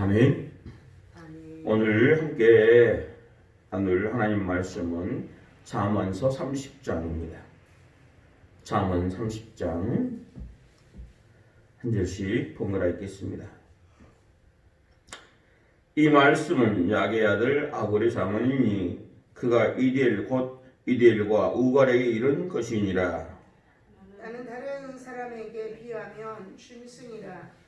아멘. 아멘. 오늘 함께 나눌 하나님 말씀은 잠언서 30장입니다. 잠언 30장 한 절씩 번갈아 읽겠습니다. 이 말씀은 야게 아들 아골의 잠언이니 그가 이디엘 곧 이디엘과 우갈에게 이른 것이니라. 나는 다른 사람에게 비하면 짐승이라.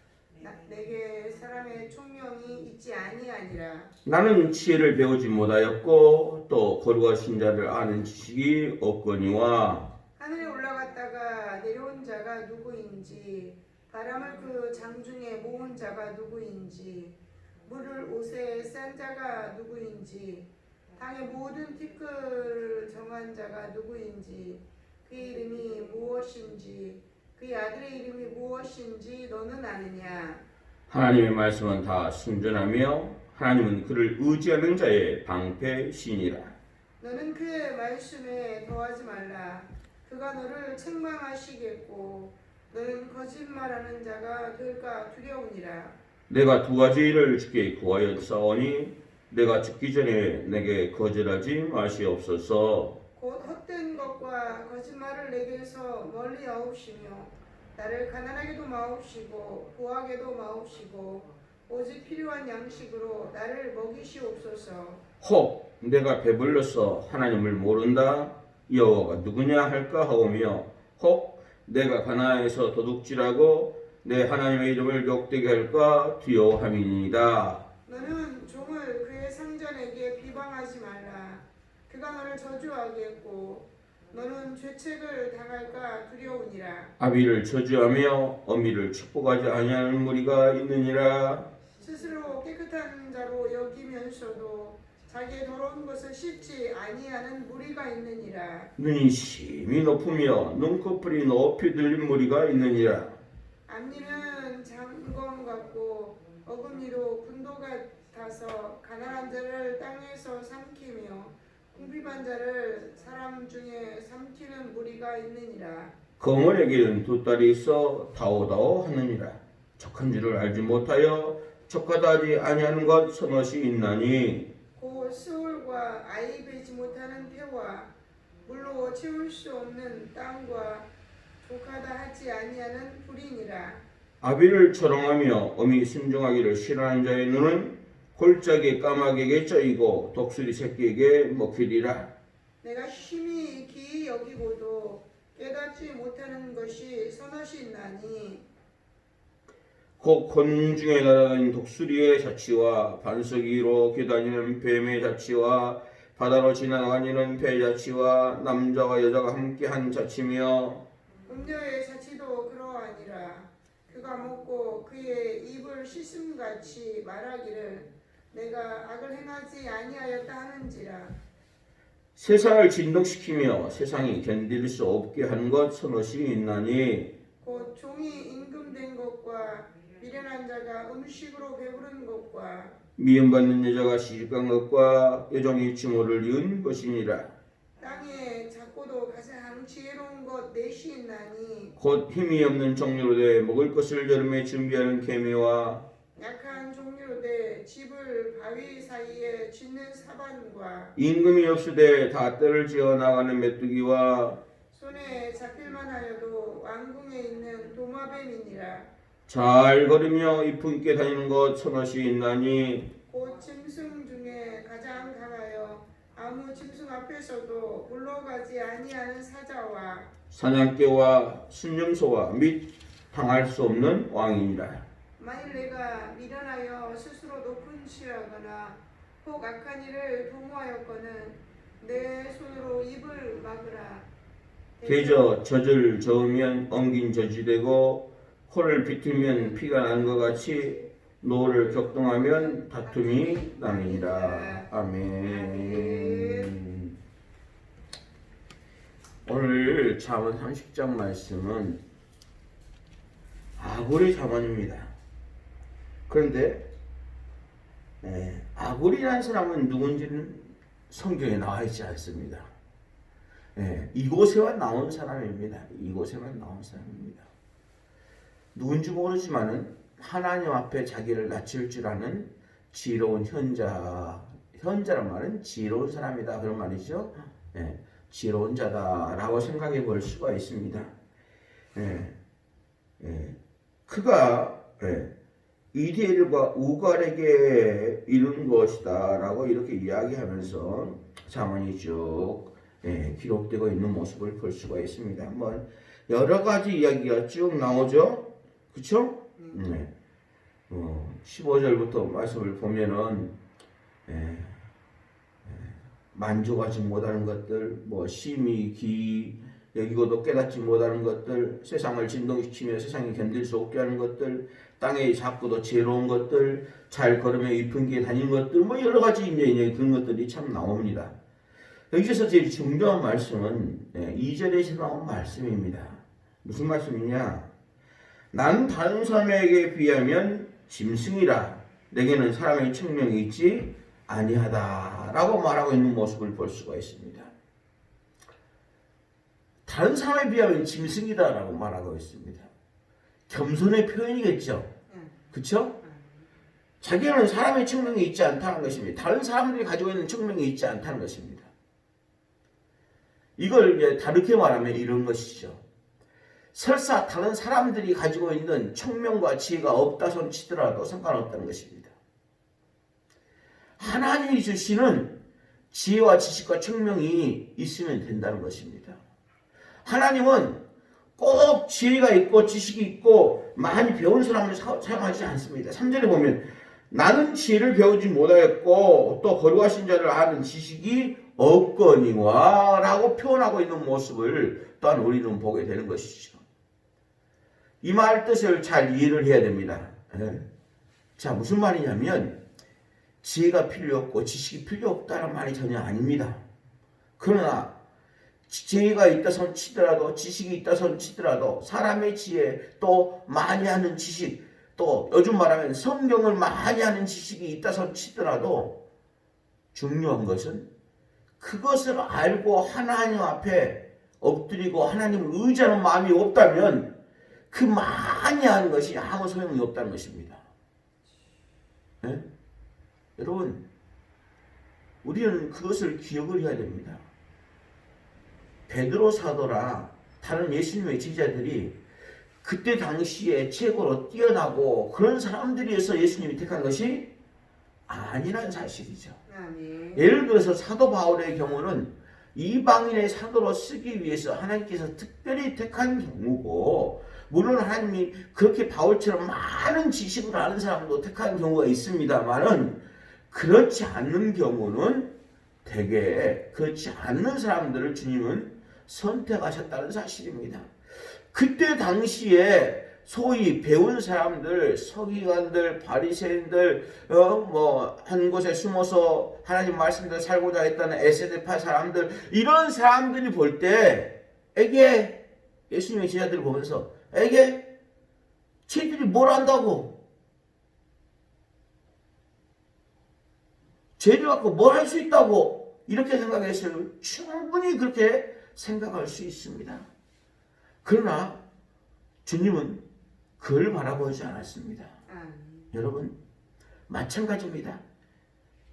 내게 사람의 총명이 있지 아니하니라. 나는 지혜를 배우지 못하였고 또 거룩하신 자를 아는 지식이 없거니와 하늘에 올라갔다가 내려온 자가 누구인지, 바람을 그 장중에 모은 자가 누구인지, 물을 옷에 싼 자가 누구인지, 땅의 모든 티끌을 정한 자가 누구인지, 그의 이름이 무엇인지, 그의 아들의 이름이 무엇인지 너는 아느냐? 하나님의 말씀은 다 순전하며 하나님은 그를 의지하는 자의 방패시니라. 너는 그의 말씀에 더하지 말라. 그가 너를 책망하시겠고 너는 거짓말하는 자가 될까 두려우니라. 내가 두 가지 일을 주께 구하였사오니 내가 죽기 전에 내게 거절하지 마시옵소서. 곧 헛된 것과 거짓말을 내게서 멀리 하옵시며 나를 가난하게도 마옵시고 부하게도 마옵시고 오직 필요한 양식으로 나를 먹이시옵소서. 혹 내가 배불러서 하나님을 모른다 여호와가 누구냐 할까 하오며 혹 내가 가나안에서 도둑질하고 내 하나님의 이름을 욕되게 할까 두려워함이니이다. 너는 종을 그의 상전에게 비방하지 말라. 그가 너를 저주하겠고 너는 죄책을 당할까 두려우니라. 아비를 저주하며 어미를 축복하지 아니하는 무리가 있느니라. 스스로 깨끗한 자로 여기면서도 자기의 더러운 것을 씻지 아니하는 무리가 있느니라. 눈이 심히 높으며 눈꺼풀이 높이 들린 무리가 있느니라. 앞니는 장검 같고 어금니로 군도 같아서 가난한 자를 땅에서 삼키며 궁핍한 자를 사람 중에 삼키는 무리가 있느니라. 거물에게는 두 딸이 있어 다오다오 하느니라. 척한 줄을 알지 못하여 척하다 하지 아니하는 것 서너시 있나니 곧 스올과 아이 베지 못하는 태와 물로 채울 수 없는 땅과 족하다 하지 아니하는 불이니라. 아비를 초롱하며 어미 순종하기를 싫어하는 자의 눈은 골짜기 까마귀에게 쩌이고 독수리 새끼에게 먹히리라. 내가 심히 기이 여기고도 깨닫지 못하는 것이 서너시 있나니 곧 곤중에 날아다니는 독수리의 자치와 반석 위로 기다리는 뱀의 자치와 바다로 지나다니는 배의 자치와 남자와 여자가 함께한 자치며 음녀의 자치도 그러하니라. 그가 먹고 그의 입을 씻음같이 말하기를 내가 악을 행하지 아니하였다 하는지라. 세상을 진동시키며 세상이 견딜 수 없게 하는 것 서너시 있나니 곧 종이 임금된 것과 미련한 자가 음식으로 배부른 것과 미움받는 여자가 시집간 것과 여종이 증오를 이은 것이니라. 땅에 작고도 가장 지혜로운 것 넷이 있나니 곧 힘이 없는 종류로 돼 먹을 것을 여름에 준비하는 개미와 약한 종류로 돼 집을 바위 사이에 짓는 사반과 임금이 없으되 다 떼를 지어 나가는 메뚜기와 손에 잡힐만 하여도 왕궁에 있는 도마뱀이니라. 잘 걸으며 이쁘 있게 다니는 것 서너시 있나니 곧 짐승 중에 가장 강하여 아무 짐승 앞에서도 물러가지 아니하는 사자와 사냥개와 순념소와 및 당할 수 없는 왕이니라. 만일 내가 미련하여 스스로 높은 취하거나 혹 악한 일을 도모하였거는 내 손으로 입을 막으라. 대저 젖을 저으면 엉긴 젖이 되고 코를 비틀면 피가 나는 것 같이 노를 격동하면 다툼이 남이니라. 아멘. 오늘 잠언 30장 말씀은 아골의 잠언입니다. 그런데 아골이라는 사람은 누군지는 성경에 나와 있지 않습니다. 이곳에만 나온 사람입니다. 이곳에만 나온 사람입니다. 누군지 모르지만은 하나님 앞에 자기를 낮출 줄 아는 지혜로운 현자란 말은 지혜로운 사람이다 그런 말이죠. 예, 지혜로운 자다라고 생각해 볼 수가 있습니다. 예, 예, 그가 이디엘과 우갈에게 이룬 것이다라고 이렇게 이야기하면서 자문이 쭉 기록되고 있는 모습을 볼 수가 있습니다. 한번 여러 가지 이야기가 쭉 나오죠, 그렇죠? 15절부터 말씀을 보면은 만족하지 못하는 것들, 뭐 심히 기 여기고도 깨닫지 못하는 것들, 세상을 진동시키며 세상이 견딜 수 없게 하는 것들, 땅에 작고도 지혜로운 것들, 잘 걸으며 이쁜 길에 다니는 것들, 뭐 여러 가지 이제 그런 것들이 참 나옵니다. 여기서 제일 중요한 말씀은 2절에서 나온 말씀입니다. 무슨 말씀이냐? 나는 다른 사람에게 비하면 짐승이라 내게는 사람의 청명이 있지 아니하다라고 말하고 있는 모습을 볼 수가 있습니다. 다른 사람에 비하면 짐승이다라고 말하고 있습니다. 겸손의 표현이겠죠. 그렇죠? 자기는 사람의 청명이 있지 않다는 것입니다. 다른 사람들이 가지고 있는 청명이 있지 않다는 것입니다. 이걸 이제 다르게 말하면 이런 것이죠. 설사 다른 사람들이 가지고 있는 청명과 지혜가 없다 손 치더라도 상관없다는 것입니다. 하나님이 주시는 지혜와 지식과 청명이 있으면 된다는 것입니다. 하나님은 꼭 지혜가 있고 지식이 있고 많이 배운 사람을 사용하지 않습니다. 3절에 보면 나는 지혜를 배우지 못하였고 또 거룩하신 자를 아는 지식이 없거니와 라고 표현하고 있는 모습을 또한 우리는 보게 되는 것이죠. 이 말 뜻을 잘 이해를 해야 됩니다. 자, 무슨 말이냐면 지혜가 필요 없고 지식이 필요 없다는 말이 전혀 아닙니다. 그러나 지혜가 있다 손 치더라도 지식이 있다 손 치더라도 사람의 지혜 또 많이 하는 지식 또 요즘 말하면 성경을 많이 하는 지식이 있다 손 치더라도 중요한 것은 그것을 알고 하나님 앞에 엎드리고 하나님을 의지하는 마음이 없다면 그 많이 하는 것이 아무 소용이 없다는 것입니다. 네? 여러분, 우리는 그것을 기억을 해야 됩니다. 베드로 사도라 다른 예수님의 제자들이 그때 당시에 최고로 뛰어나고 그런 사람들이어서 예수님이 택한 것이 아니라는 사실이죠. 아멘. 예를 들어서 사도 바울의 경우는 이방인의 사도로 쓰기 위해서 하나님께서 특별히 택한 경우고, 물론 하나님이 그렇게 바울처럼 많은 지식을 아는 사람도 택한 경우가 있습니다만은 그렇지 않는 경우는 대개 그렇지 않는 사람들을 주님은 선택하셨다는 사실입니다. 그때 당시에 소위 배운 사람들, 서기관들, 바리새인들, 한 곳에 숨어서 하나님 말씀대로 살고자 했다는 에세대파 사람들, 이런 사람들이 볼 때, 예수님의 제자들을 보면서, 쟤들이 뭘 안다고? 쟤들 갖고 뭘 할 수 있다고? 이렇게 생각했어요. 충분히 그렇게 생각할 수 있습니다. 그러나, 주님은 그걸 바라보지 않았습니다. 여러분, 마찬가지입니다.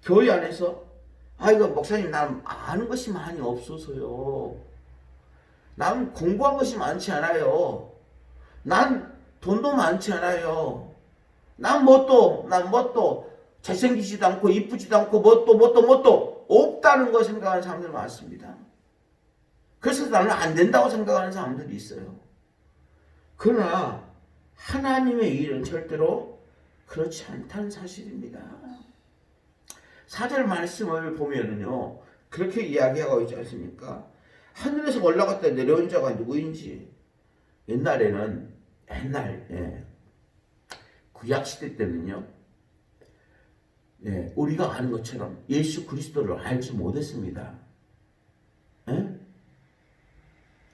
교회 안에서 이거 목사님 난 아는 것이 많이 없어서요. 난 공부한 것이 많지 않아요. 난 돈도 많지 않아요. 난 뭣도 잘생기지도 않고 이쁘지도 않고 뭣도 없다는 걸 생각하는 사람들이 많습니다. 그래서 나는 안 된다고 생각하는 사람들이 있어요. 그러나 하나님의 일은 절대로 그렇지 않다는 사실입니다. 4절 말씀을 보면은요, 그렇게 이야기하고 있지 않습니까? 하늘에서 올라갔다 내려온 자가 누구인지. 옛날 구약시대 때는요, 우리가 아는 것처럼 예수 그리스도를 알지 못했습니다.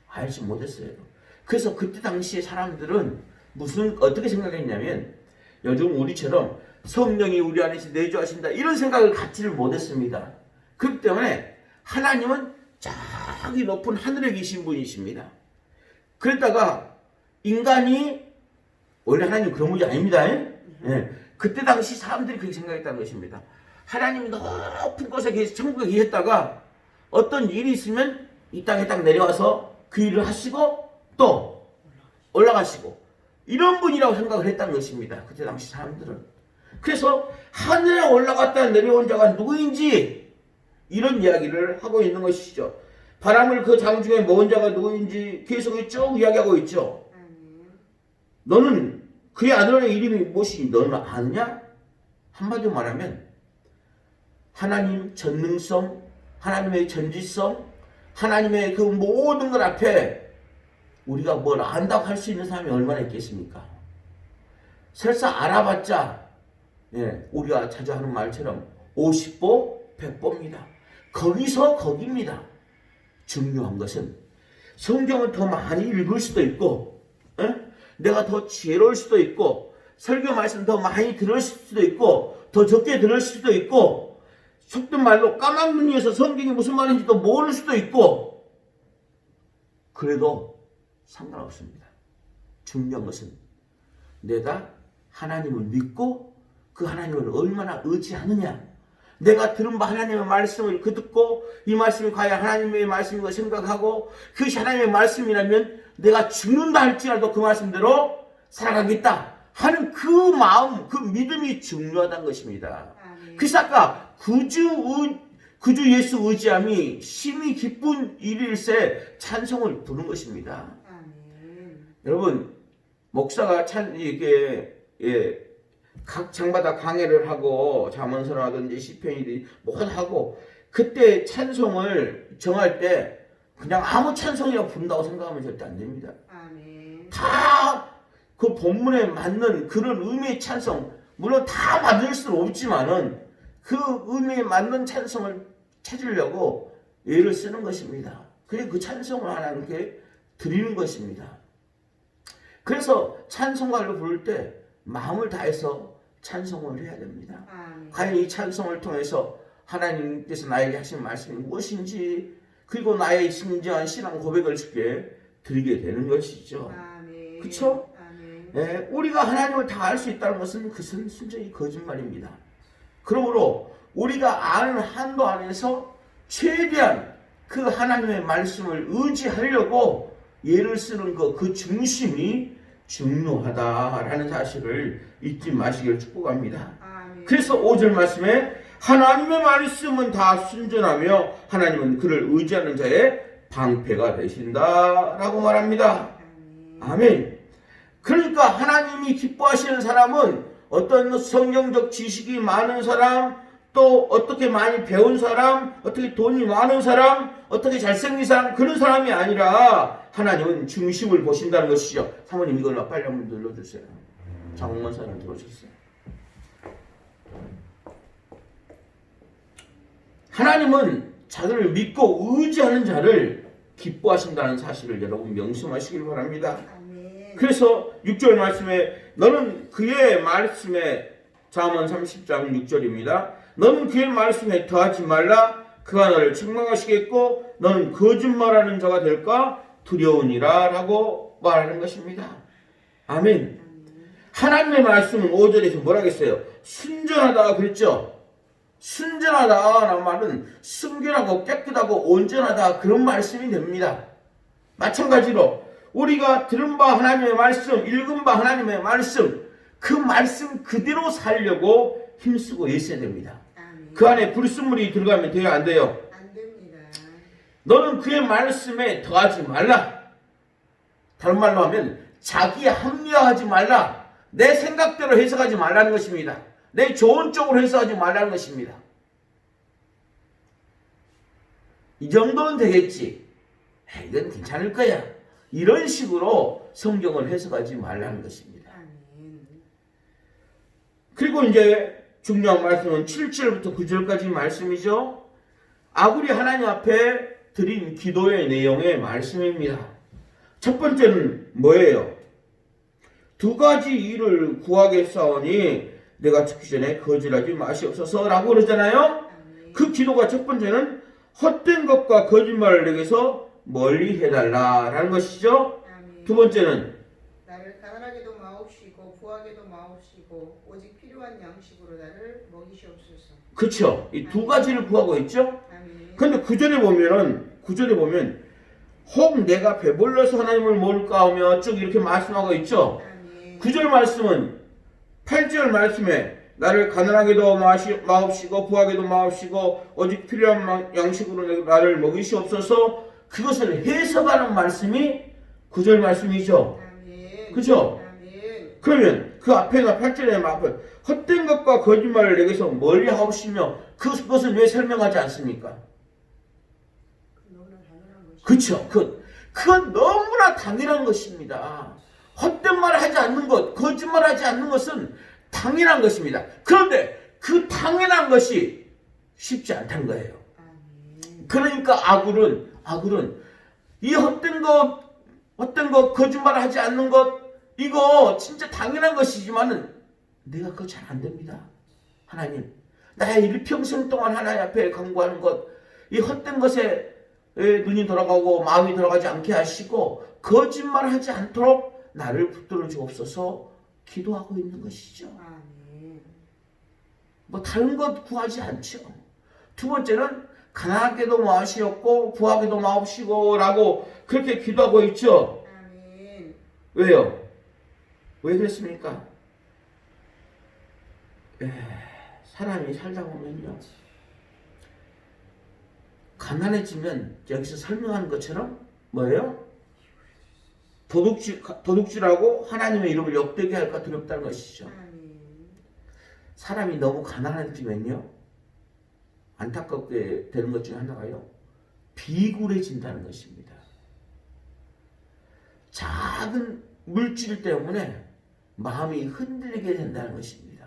알지 못했어요. 그래서 그때 당시에 사람들은 어떻게 생각했냐면, 요즘 우리처럼 성령이 우리 안에서 내주하신다 이런 생각을 갖지를 못했습니다. 그렇기 때문에 하나님은 저기 높은 하늘에 계신 분이십니다. 그러다가 인간이 원래 하나님 그런 분이 아닙니다. 예. 그때 당시 사람들이 그렇게 생각했다는 것입니다. 하나님이 높은 곳에 천국에 계셨다가 어떤 일이 있으면 이 땅에 딱 내려와서 그 일을 하시고 또 올라가시고 이런 분이라고 생각을 했다는 것입니다. 그때 당시 사람들은. 그래서 하늘에 올라갔다 내려온 자가 누구인지 이런 이야기를 하고 있는 것이죠. 바람을 그 장중에 모은 자가 누구인지 계속 쭉 이야기하고 있죠. 너는 그의 아들의 이름이 무엇이니 너는 아느냐? 한마디로 말하면 하나님 전능성, 하나님의 전지성, 하나님의 그 모든 것 앞에 우리가 뭘 안다고 할 수 있는 사람이 얼마나 있겠습니까? 설사 알아봤자 우리가 자주 하는 말처럼 50보 100보입니다. 거기서 거기입니다. 중요한 것은 성경을 더 많이 읽을 수도 있고 내가 더 지혜로울 수도 있고 설교 말씀 더 많이 들을 수도 있고 더 적게 들을 수도 있고 속된 말로 까막눈이어서 성경이 무슨 말인지도 모를 수도 있고 그래도 상관없습니다. 중요한 것은 내가 하나님을 믿고 그 하나님을 얼마나 의지하느냐 내가 들은 바 하나님의 말씀을 듣고 이 말씀이 과연 하나님의 말씀이고 생각하고 그것이 하나님의 말씀이라면 내가 죽는다 할지라도 그 말씀대로 살아가겠다 하는 그 마음, 그 믿음이 중요하다는 것입니다. 그래서 아까 구주 예수 의지함이 심히 기쁜 일일세 찬송을 부른 것입니다. 여러분 목사가 각 장마다 강해를 하고 잠언서라든지 시편이든지 뭐 하고 그때 찬송을 정할 때 그냥 아무 찬송이라고 부른다고 생각하면 절대 안 됩니다. 다 그 본문에 맞는 그런 의미의 찬송 물론 다 맞을 수는 없지만은 그 의미에 맞는 찬송을 찾으려고 애를 쓰는 것입니다. 그리고 그 찬송을 하나님께 드리는 것입니다. 그래서 찬송가를 부를 때 마음을 다해서 찬송을 해야 됩니다. 과연 이 찬송을 통해서 하나님께서 나에게 하신 말씀이 무엇인지 그리고 나의 진지한 신앙 고백을 주께 드리게 되는 것이죠. 그렇죠? 우리가 하나님을 다 알 수 있다는 것은 그것은 순전히 거짓말입니다. 그러므로 우리가 아는 한도 안에서 최대한 그 하나님의 말씀을 의지하려고 예를 쓰는 그 중심이 중요하다라는 사실을 잊지 마시길 축복합니다. 그래서 5절 말씀에 하나님의 말씀은 다 순전하며 하나님은 그를 의지하는 자의 방패가 되신다라고 말합니다. 아멘. 그러니까 하나님이 기뻐하시는 사람은 어떤 성경적 지식이 많은 사람 또 어떻게 많이 배운 사람 어떻게 돈이 많은 사람 어떻게 잘생긴 사람 그런 사람이 아니라 하나님은 중심을 보신다는 것이죠. 사모님 이걸 빨리 한번 눌러주세요. 장홍만 사님 들어오셨어요. 하나님은 자기를 믿고 의지하는 자를 기뻐하신다는 사실을 여러분 명심하시길 바랍니다. 그래서 6절 말씀에 너는 그의 말씀에 잠언 30장 6절입니다. 너는 그의 말씀에 더하지 말라. 그가 너를 책망하시겠고 너는 거짓말하는 자가 될까 두려우니라 라고 말하는 것입니다. 아멘. 하나님의 말씀은 5절에서 뭐라 했어요? 순전하다 그랬죠. 순전하다라는 말은 순결하고 깨끗하고 온전하다 그런 말씀이 됩니다. 마찬가지로 우리가 들은 바 하나님의 말씀, 읽은 바 하나님의 말씀 그 말씀 그대로 살려고 힘쓰고 있어야 됩니다. 그 안에 불순물이 들어가면 돼요? 안 돼요? 안 됩니다. 너는 그의 말씀에 더하지 말라. 다른 말로 하면 자기에 합리화하지 말라. 내 생각대로 해석하지 말라는 것입니다. 내 좋은 쪽으로 해석하지 말라는 것입니다. 이 정도는 되겠지. 이건 괜찮을 거야. 이런 식으로 성경을 해석하지 말라는 것입니다. 그리고 이제 중요한 말씀은 7절부터 9절까지 말씀이죠. 아굴이 하나님 앞에 드린 기도의 내용의 말씀입니다. 첫 번째는 뭐예요? 두 가지 일을 구하겠사오니 내가 죽기 전에 거절하지 마시옵소서라고 그러잖아요. 그 기도가 첫 번째는 헛된 것과 거짓말을 내게서 멀리 해달라라는 것이죠. 두 번째는 나를 가난하게도 마옵시고 부하게도 마옵시고 오직 필요한 양식으로 나를 먹이시옵소서. 그쵸? 이 두 가지를 구하고 있죠? 아멘. 근데 구절에 보면 혹 내가 배불러서 하나님을 모를까 하며 쭉 이렇게 말씀하고 있죠? 아멘. 9절 말씀은 8절 말씀에 나를 가난하게도 마옵시고 부하게도 마옵시고 오직 필요한 양식으로 나를 먹이시옵소서. 그것을 해석하는 말씀이 9절 말씀이죠. 아멘. 그죠? 아멘. 그러면 그 앞에가 8절에 앞에 헛된 것과 거짓말을 내게서 멀리 하옵시며 그것은 왜 설명하지 않습니까? 너무나 당연한 것이. 그쵸? 그건 너무나 당연한 것입니다. 헛된 말을 하지 않는 것, 거짓말하지 않는 것은 당연한 것입니다. 그런데 그 당연한 것이 쉽지 않다는 거예요. 아멘. 그러니까 아굴은 이 헛된 것, 거짓말을 하지 않는 것, 이거 진짜 당연한 것이지만은 내가 그거 잘 안 됩니다. 하나님, 나의 일평생 동안 하나님 앞에 간구하는 것, 이 헛된 것에 눈이 돌아가고 마음이 돌아가지 않게 하시고 거짓말하지 않도록 나를 붙들어 주옵소서 기도하고 있는 것이죠. 아멘. 뭐 다른 것 구하지 않죠. 두 번째는 가난하게도 마시옵고 부하게도 마옵시고라고 그렇게 기도하고 있죠. 아멘. 왜요? 왜 그랬습니까? 사람이 살다 보면요, 가난해지면 여기서 설명하는 것처럼 뭐예요? 도둑질하고 하나님의 이름을 욕되게 할까 두렵다는 것이죠. 아멘. 사람이 너무 가난해지면요, 안타깝게 되는 것 중에 하나가요, 비굴해진다는 것입니다. 작은 물질 때문에 마음이 흔들리게 된다는 것입니다.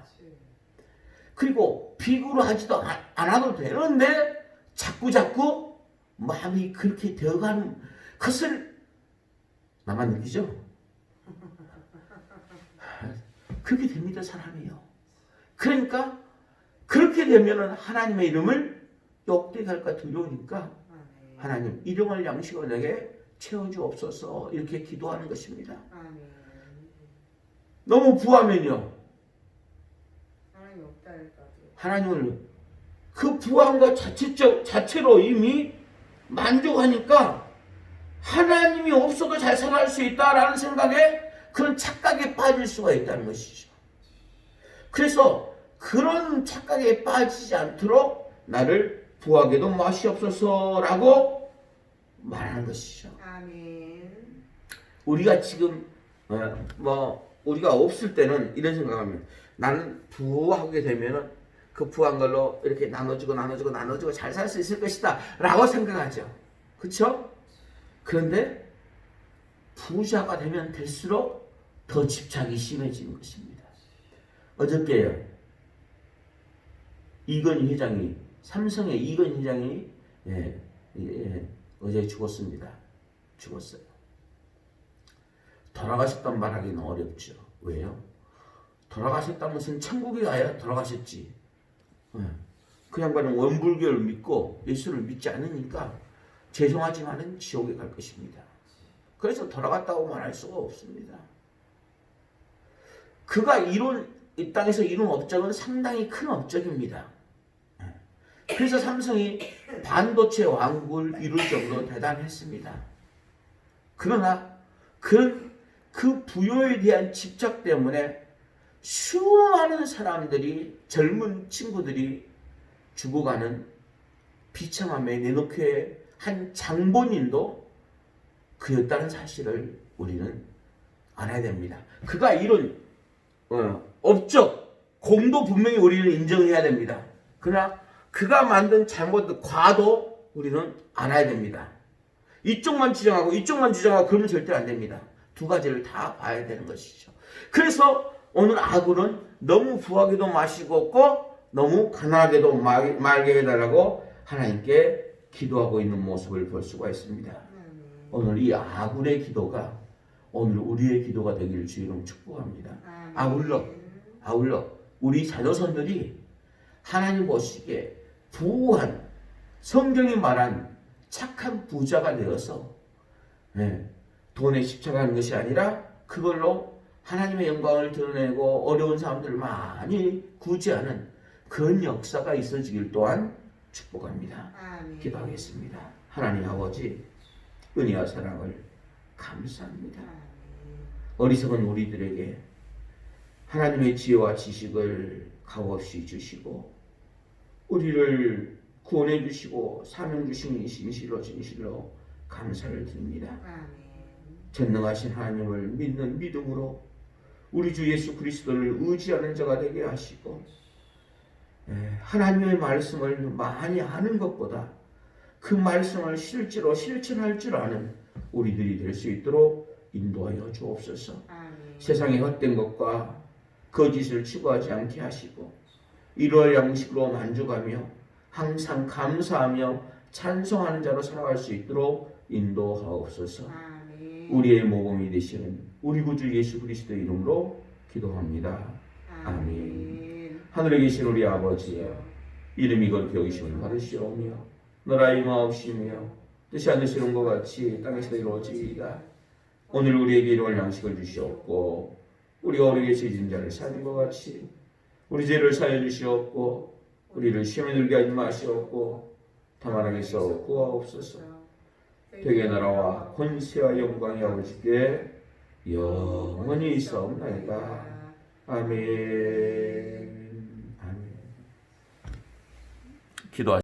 그리고 비굴하지도 않아도 되는데 자꾸 마음이 그렇게 되어가는 것을 나만 느끼죠? 그렇게 됩니다, 사람이요. 그러니까 그렇게 되면은 하나님의 이름을 욕되게 할까 두려우니까 하나님 일용할 양식을 내게 채워주옵소서 이렇게 기도하는 것입니다. 아멘. 너무 부하면요, 하나님 없다 할까. 하나님을 그 부한 것 자체로 이미 만족하니까 하나님이 없어도 잘 살아갈 수 있다라는 생각에 그런 착각에 빠질 수가 있다는 것이죠. 그래서 그런 착각에 빠지지 않도록 나를 부하게도 마시옵소서라고 말하는 것이죠. 아멘. 우리가 지금 우리가 없을 때는 이런 생각하면 나는 부하게 되면은 그 부한 걸로 이렇게 나눠주고 잘 살 수 있을 것이다 라고 생각하죠. 그렇죠? 그런데 부자가 되면 될수록 더 집착이 심해지는 것입니다. 어저께요, 이건희 회장이, 삼성의 이건희 회장이 어제 죽었습니다. 죽었어요. 돌아가셨단 말하기는 어렵죠. 왜요? 돌아가셨다면서 천국에 가야 돌아가셨지. 그 양반은 원불교를 믿고 예수를 믿지 않으니까 죄송하지만은 지옥에 갈 것입니다. 그래서 돌아갔다고 말할 수가 없습니다. 그가 이 땅에서 이룬 업적은 상당히 큰 업적입니다. 그래서 삼성이 반도체 왕국을 이룰 정도로 대단했습니다. 그러나 그 부여에 대한 집착 때문에 수많은 사람들이, 젊은 친구들이 죽어가는 비참함에 내놓게 한 장본인도 그였다는 사실을 우리는 알아야 됩니다. 그가 이룬 업적, 공도 분명히 우리는 인정해야 됩니다. 그러나 그가 만든 잘못, 과도 우리는 알아야 됩니다. 이쪽만 주장하고 그러면 절대 안 됩니다. 두 가지를 다 봐야 되는 것이죠. 그래서 오늘 아굴은 너무 부하게도 마시고 없고 너무 가난하게도 말게 해달라고 하나님께 기도하고 있는 모습을 볼 수가 있습니다. 오늘 이 아굴의 기도가 오늘 우리의 기도가 되기를 주의 이름 축복합니다. 아울러 우리 자녀손들이 하나님 보시기에 부한, 성경이 말한 착한 부자가 되어서 돈에 집착하는 것이 아니라 그걸로 하나님의 영광을 드러내고 어려운 사람들을 많이 구제하는 그런 역사가 있어지길 또한 축복합니다. 아멘. 기도하겠습니다. 하나님 아버지, 은혜와 사랑을 감사합니다. 아멘. 어리석은 우리들에게 하나님의 지혜와 지식을 값없이 주시고 우리를 구원해 주시고 사명 주시니 진실로 감사를 드립니다. 아멘. 전능하신 하나님을 믿는 믿음으로 우리 주 예수 그리스도를 의지하는 자가 되게 하시고 하나님의 말씀을 많이 아는 것보다 그 말씀을 실제로 실천할 줄 아는 우리들이 될 수 있도록 인도하여 주옵소서. 아멘. 세상의 헛된 것과 거짓을 추구하지 않게 하시고 이러할 양식으로 만족하며 항상 감사하며 찬송하는 자로 살아갈 수 있도록 인도하옵소서. 아멘. 우리의 모범이 되시는 우리 구주 예수 그리스도의 이름으로 기도합니다. 아멘. 하늘에 계신 우리 아버지여, 이름이 거룩히 여기심을 받으시오며 나라의 임하옵시며 뜻이 하늘에서 이룬 것 같이 땅에서도 이루어지이다. 오늘 우리에게 일용할 양식을 주시옵고 우리가 우리에게 죄진 자를 사는 것 같이 우리 죄를 사여 주시옵고 우리를 시험에 들게 하지 마시옵고 다만 악에서 구하옵소서. 되게 나라와 권세와 영광이 아버지께 영원히 있사옵나이다. 아멘. 아멘. 기도하